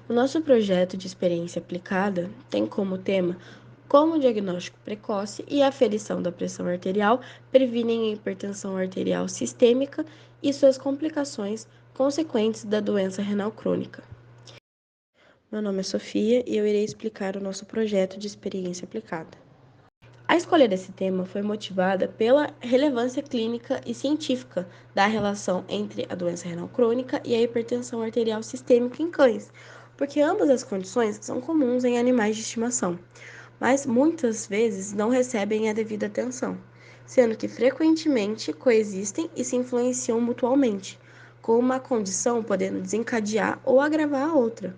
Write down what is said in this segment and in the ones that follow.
O nosso projeto de experiência aplicada tem como tema como o diagnóstico precoce e a aferição da pressão arterial previnem a hipertensão arterial sistêmica e suas complicações consequentes da doença renal crônica. Meu nome é Sofia e eu irei explicar o nosso projeto de experiência aplicada. A escolha desse tema foi motivada pela relevância clínica e científica da relação entre a doença renal crônica e a hipertensão arterial sistêmica em cães, porque ambas as condições são comuns em animais de estimação, mas muitas vezes não recebem a devida atenção, sendo que frequentemente coexistem e se influenciam mutuamente, com uma condição podendo desencadear ou agravar a outra.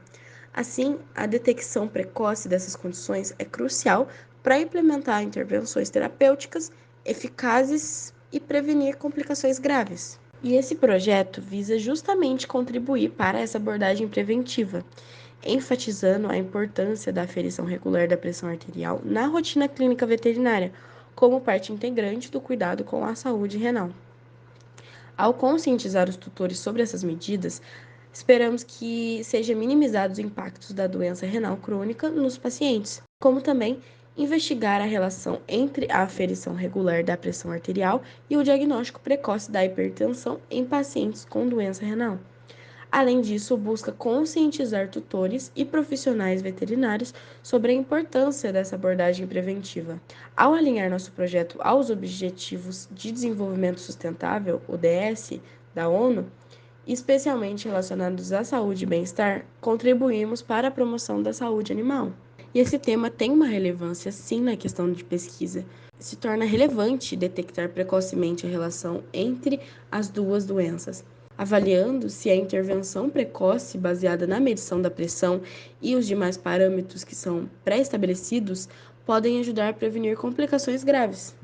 Assim, a detecção precoce dessas condições é crucial para implementar intervenções terapêuticas eficazes e prevenir complicações graves. E esse projeto visa justamente contribuir para essa abordagem preventiva, enfatizando a importância da aferição regular da pressão arterial na rotina clínica veterinária, como parte integrante do cuidado com a saúde renal. Ao conscientizar os tutores sobre essas medidas, esperamos que sejam minimizados os impactos da doença renal crônica nos pacientes, como também investigar a relação entre a aferição regular da pressão arterial e o diagnóstico precoce da hipertensão em pacientes com doença renal. Além disso, busca conscientizar tutores e profissionais veterinários sobre a importância dessa abordagem preventiva. Ao alinhar nosso projeto aos Objetivos de Desenvolvimento Sustentável, ODS, da ONU, especialmente relacionados à saúde e bem-estar, contribuímos para a promoção da saúde animal. E esse tema tem uma relevância, sim, na questão de pesquisa. Se torna relevante detectar precocemente a relação entre as duas doenças, avaliando se a intervenção precoce baseada na medição da pressão e os demais parâmetros que são pré-estabelecidos podem ajudar a prevenir complicações graves,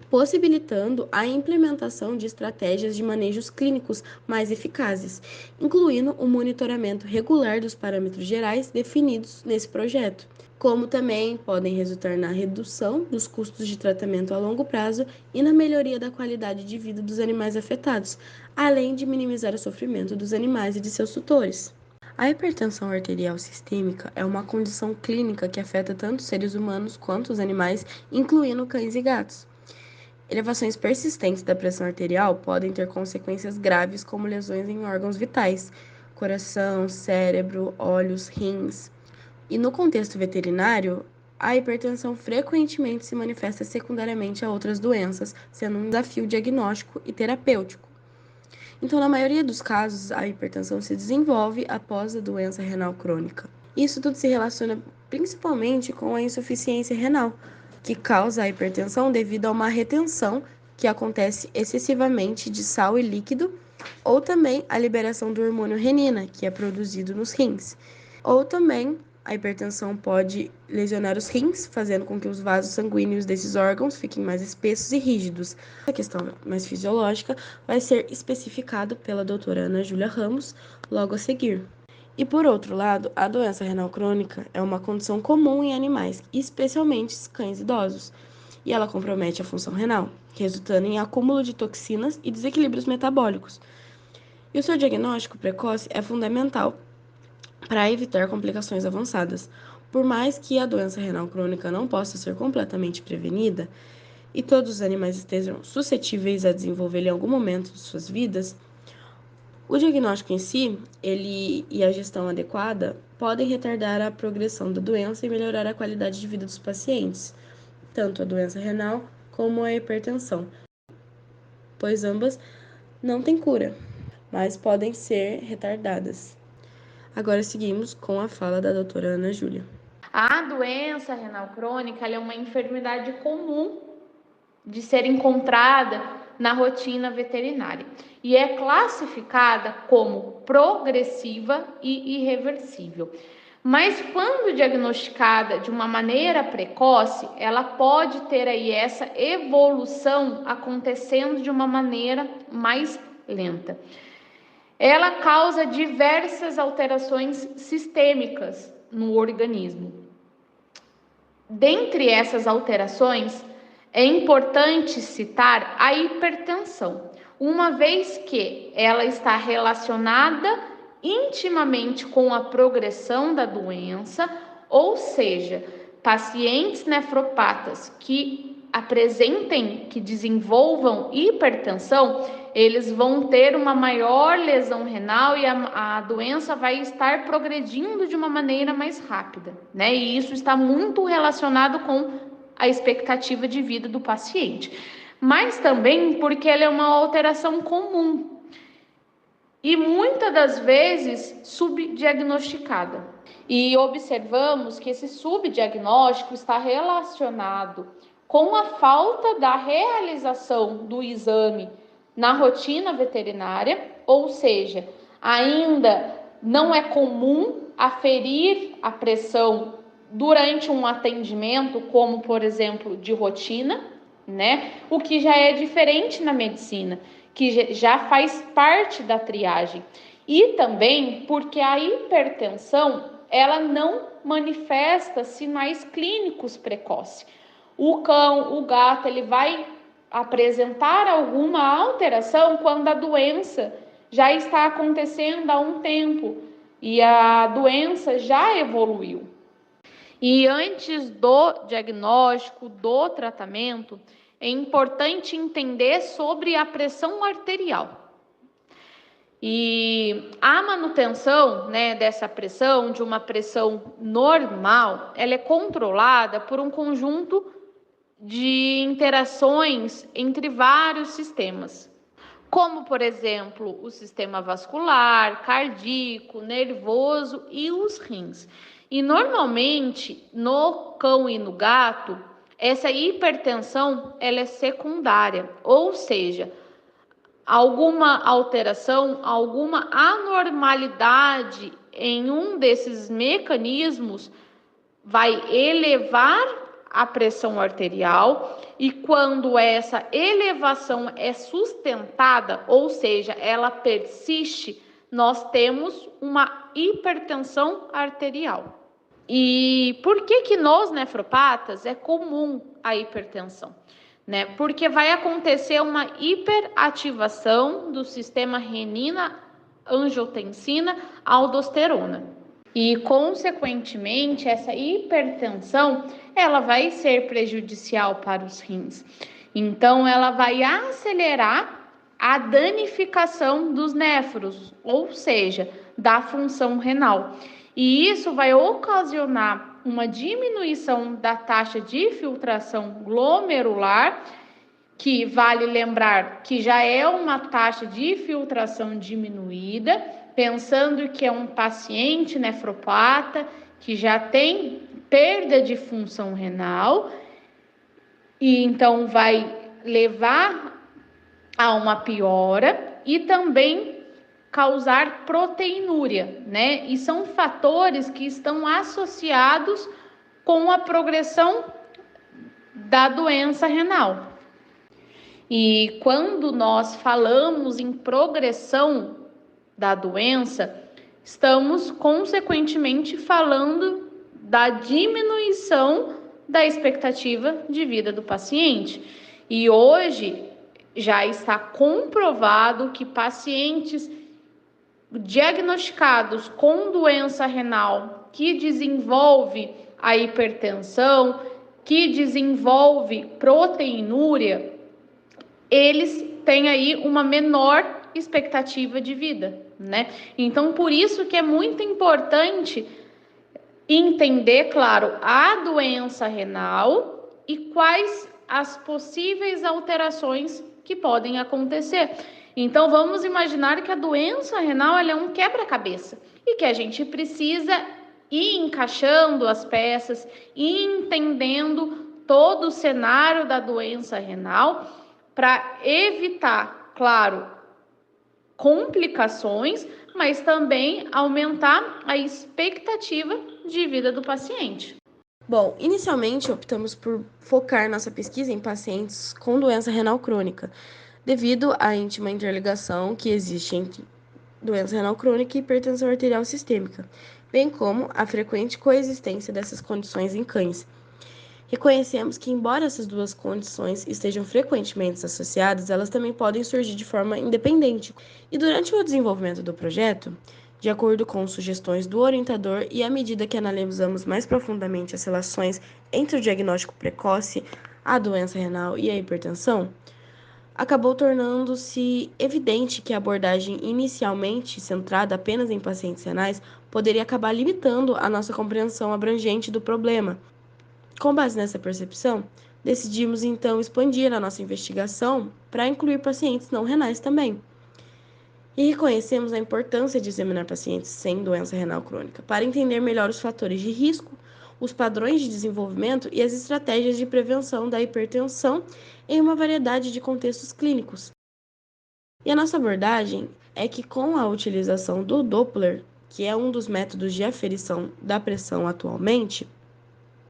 possibilitando a implementação de estratégias de manejos clínicos mais eficazes, incluindo o monitoramento regular dos parâmetros gerais definidos nesse projeto, como também podem resultar na redução dos custos de tratamento a longo prazo e na melhoria da qualidade de vida dos animais afetados, além de minimizar o sofrimento dos animais e de seus tutores. A hipertensão arterial sistêmica é uma condição clínica que afeta tanto os seres humanos quanto os animais, incluindo cães e gatos. Elevações persistentes da pressão arterial podem ter consequências graves, como lesões em órgãos vitais, coração, cérebro, olhos, rins. E no contexto veterinário, a hipertensão frequentemente se manifesta secundariamente a outras doenças, sendo um desafio diagnóstico e terapêutico. Então, na maioria dos casos, a hipertensão se desenvolve após a doença renal crônica. Isso tudo se relaciona principalmente com a insuficiência renal, que causa a hipertensão devido a uma retenção que acontece excessivamente de sal e líquido, ou também a liberação do hormônio renina, que é produzido nos rins. Ou também a hipertensão pode lesionar os rins, fazendo com que os vasos sanguíneos desses órgãos fiquem mais espessos e rígidos. A questão mais fisiológica vai ser especificado pela doutora Ana Júlia Ramos logo a seguir. E por outro lado, a doença renal crônica é uma condição comum em animais, especialmente cães idosos, e ela compromete a função renal, resultando em acúmulo de toxinas e desequilíbrios metabólicos. E o seu diagnóstico precoce é fundamental para evitar complicações avançadas. Por mais que a doença renal crônica não possa ser completamente prevenida, e todos os animais estejam suscetíveis a desenvolver em algum momento de suas vidas, o diagnóstico em si, e a gestão adequada podem retardar a progressão da doença e melhorar a qualidade de vida dos pacientes, tanto a doença renal como a hipertensão, pois ambas não têm cura, mas podem ser retardadas. Agora seguimos com a fala da doutora Ana Júlia. A doença renal crônica é uma enfermidade comum de ser encontrada na rotina veterinária e é classificada como progressiva e irreversível. Mas quando diagnosticada de uma maneira precoce, ela pode ter aí essa evolução acontecendo de uma maneira mais lenta. Ela causa diversas alterações sistêmicas no organismo. Dentre essas alterações, é importante citar a hipertensão, uma vez que ela está relacionada intimamente com a progressão da doença, ou seja, pacientes nefropatas que apresentem, que desenvolvam hipertensão, eles vão ter uma maior lesão renal e a doença vai estar progredindo de uma maneira mais rápida, né? E isso está muito relacionado com a expectativa de vida do paciente, mas também porque ela é uma alteração comum e muitas das vezes subdiagnosticada. E observamos que esse subdiagnóstico está relacionado com a falta da realização do exame na rotina veterinária, ou seja, ainda não é comum aferir a pressão durante um atendimento, como por exemplo de rotina, né? O que já é diferente na medicina, que já faz parte da triagem. E também porque a hipertensão, ela não manifesta sinais clínicos precoces. O cão, o gato, ele vai apresentar alguma alteração quando a doença já está acontecendo há um tempo e a doença já evoluiu. E antes do diagnóstico, do tratamento, é importante entender sobre a pressão arterial. E a manutenção, né, dessa pressão, de uma pressão normal, ela é controlada por um conjunto de interações entre vários sistemas, como, por exemplo, o sistema vascular, cardíaco, nervoso e os rins. E normalmente, no cão e no gato, essa hipertensão ela é secundária, ou seja, alguma alteração, alguma anormalidade em um desses mecanismos vai elevar a pressão arterial, e quando essa elevação é sustentada, ou seja, ela persiste, nós temos uma hipertensão arterial. E por que nos nefropatas é comum a hipertensão? Né? Porque vai acontecer uma hiperativação do sistema renina, angiotensina, aldosterona. E, consequentemente, essa hipertensão, ela vai ser prejudicial para os rins. Então, ela vai acelerar a danificação dos néfros, ou seja, da função renal. E isso vai ocasionar uma diminuição da taxa de filtração glomerular, que vale lembrar que já é uma taxa de filtração diminuída, pensando que é um paciente nefropata que já tem perda de função renal, e então vai levar a uma piora e também causar proteinúria, né? E são fatores que estão associados com a progressão da doença renal. E quando nós falamos em progressão da doença, estamos consequentemente falando da diminuição da expectativa de vida do paciente. E hoje já está comprovado que pacientes diagnosticados com doença renal que desenvolve a hipertensão, que desenvolve proteinúria, eles têm aí uma menor expectativa de vida, né? Então, por isso que é muito importante entender, claro, a doença renal e quais as possíveis alterações que podem acontecer. Então, vamos imaginar que a doença renal ela é um quebra-cabeça e que a gente precisa ir encaixando as peças e entendendo todo o cenário da doença renal para evitar, claro, complicações, mas também aumentar a expectativa de vida do paciente. Bom, inicialmente optamos por focar nossa pesquisa em pacientes com doença renal crônica, devido à íntima interligação que existe entre doença renal crônica e hipertensão arterial sistêmica, bem como a frequente coexistência dessas condições em cães. Reconhecemos que, embora essas duas condições estejam frequentemente associadas, elas também podem surgir de forma independente. E durante o desenvolvimento do projeto, De acordo com sugestões do orientador e à medida que analisamos mais profundamente as relações entre o diagnóstico precoce, a doença renal e a hipertensão, acabou tornando-se evidente que a abordagem inicialmente centrada apenas em pacientes renais poderia acabar limitando a nossa compreensão abrangente do problema. Com base nessa percepção, decidimos então expandir a nossa investigação para incluir pacientes não renais também. E reconhecemos a importância de examinar pacientes sem doença renal crônica para entender melhor os fatores de risco, os padrões de desenvolvimento e as estratégias de prevenção da hipertensão em uma variedade de contextos clínicos. E a nossa abordagem é que, com a utilização do Doppler, que é um dos métodos de aferição da pressão atualmente,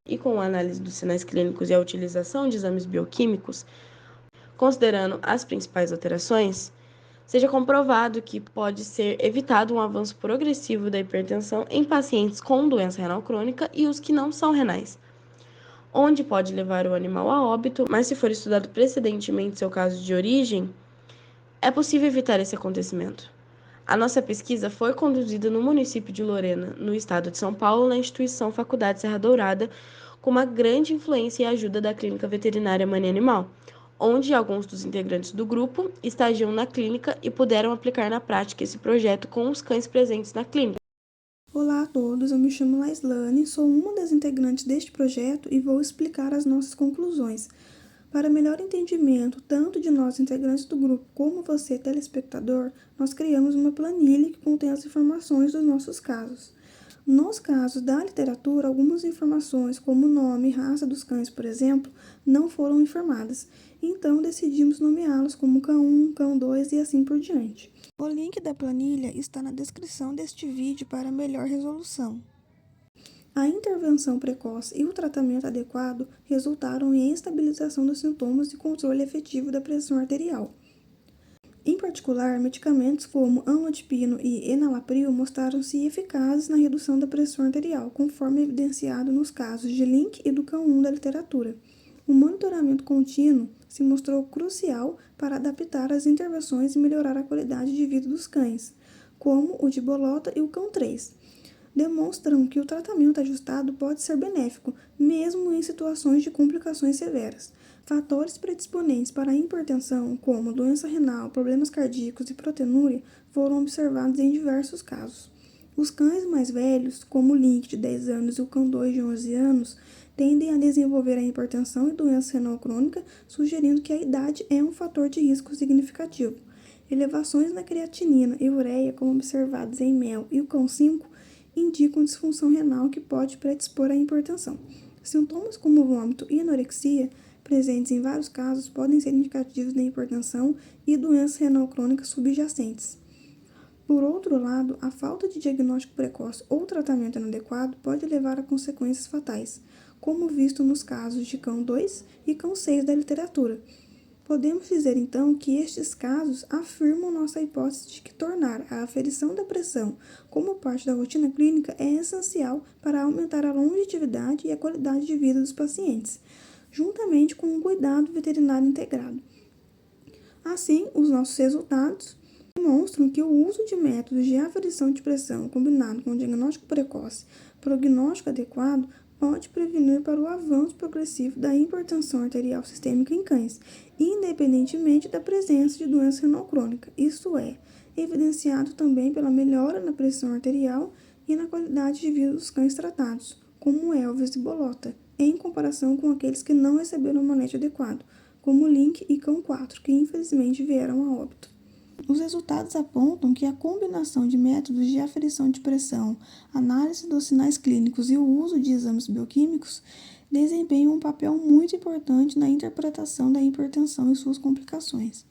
e com a análise dos sinais clínicos e a utilização de exames bioquímicos, considerando as principais alterações, seja comprovado que pode ser evitado um avanço progressivo da hipertensão em pacientes com doença renal crônica e os que não são renais, onde pode levar o animal a óbito, mas se for estudado precedentemente seu caso de origem, é possível evitar esse acontecimento. A nossa pesquisa foi conduzida no município de Lorena, no estado de São Paulo, na instituição Faculdade Serra Dourada, com uma grande influência e ajuda da Clínica Veterinária Mania Animal, onde alguns dos integrantes do grupo estagiam na clínica e puderam aplicar na prática esse projeto com os cães presentes na clínica. Olá a todos, eu me chamo Laislane, sou uma das integrantes deste projeto e vou explicar as nossas conclusões. Para melhor entendimento tanto de nós integrantes do grupo como você, telespectador, nós criamos uma planilha que contém as informações dos nossos casos. Nos casos da literatura, algumas informações, como o nome e raça dos cães, por exemplo, não foram informadas. Então, decidimos nomeá-los como cão 1, cão 2 e assim por diante. O link da planilha está na descrição deste vídeo para melhor resolução. A intervenção precoce e o tratamento adequado resultaram em estabilização dos sintomas e controle efetivo da pressão arterial. Em particular, medicamentos como amlodipino e enalapril mostraram-se eficazes na redução da pressão arterial, conforme evidenciado nos casos de Link e do cão 1 da literatura. O monitoramento contínuo se mostrou crucial para adaptar as intervenções e melhorar a qualidade de vida dos cães, como o de Bolota e o cão 3. Demonstram que o tratamento ajustado pode ser benéfico, mesmo em situações de complicações severas. Fatores predisponentes para a hipertensão, como doença renal, problemas cardíacos e proteinúria, foram observados em diversos casos. Os cães mais velhos, como o Link de 10 anos e o cão 2 de 11 anos, tendem a desenvolver a hipertensão e doença renal crônica, sugerindo que a idade é um fator de risco significativo. Elevações na creatinina e ureia, como observadas em Mel e o cão 5, indicam disfunção renal que pode predispor à hipertensão. Sintomas como vômito e anorexia, presentes em vários casos, podem ser indicativos da hipertensão e doença renal crônica subjacentes. Por outro lado, a falta de diagnóstico precoce ou tratamento inadequado pode levar a consequências fatais, como visto nos casos de cão 2 e cão 6 da literatura. Podemos dizer então que estes casos afirmam nossa hipótese de que tornar a aferição da pressão como parte da rotina clínica é essencial para aumentar a longevidade e a qualidade de vida dos pacientes, juntamente com um cuidado veterinário integrado. Assim, os nossos resultados demonstram que o uso de métodos de aferição de pressão combinado com diagnóstico precoce, prognóstico adequado, pode prevenir para o avanço progressivo da hipertensão arterial sistêmica em cães, independentemente da presença de doença renal crônica, isto é, evidenciado também pela melhora na pressão arterial e na qualidade de vida dos cães tratados, como Elvis e Bolota, em comparação com aqueles que não receberam manejo adequado, como Link e cão 4, que infelizmente vieram a óbito. Os resultados apontam que a combinação de métodos de aferição de pressão, análise dos sinais clínicos e o uso de exames bioquímicos desempenham um papel muito importante na interpretação da hipertensão e suas complicações.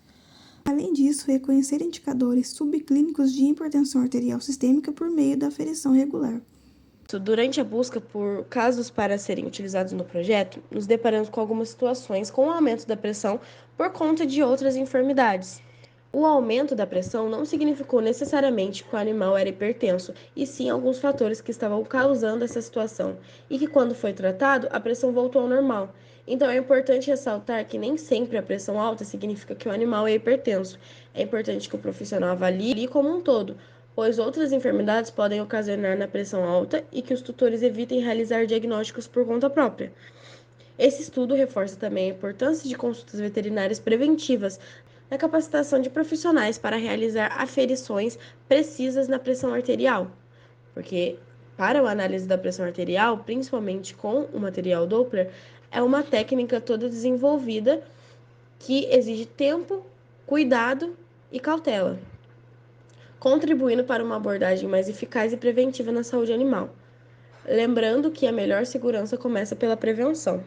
Além disso, reconhecer indicadores subclínicos de hipertensão arterial sistêmica por meio da aferição regular. Durante a busca por casos para serem utilizados no projeto, nos deparamos com algumas situações com o aumento da pressão por conta de outras enfermidades. O aumento da pressão não significou necessariamente que o animal era hipertenso, e sim alguns fatores que estavam causando essa situação, e que quando foi tratado, a pressão voltou ao normal. Então é importante ressaltar que nem sempre a pressão alta significa que o animal é hipertenso. É importante que o profissional avalie como um todo, pois outras enfermidades podem ocasionar na pressão alta e que os tutores evitem realizar diagnósticos por conta própria. Esse estudo reforça também a importância de consultas veterinárias preventivas na capacitação de profissionais para realizar aferições precisas na pressão arterial, porque para a análise da pressão arterial, principalmente com o material Doppler, é uma técnica toda desenvolvida que exige tempo, cuidado e cautela, contribuindo para uma abordagem mais eficaz e preventiva na saúde animal. Lembrando que a melhor segurança começa pela prevenção.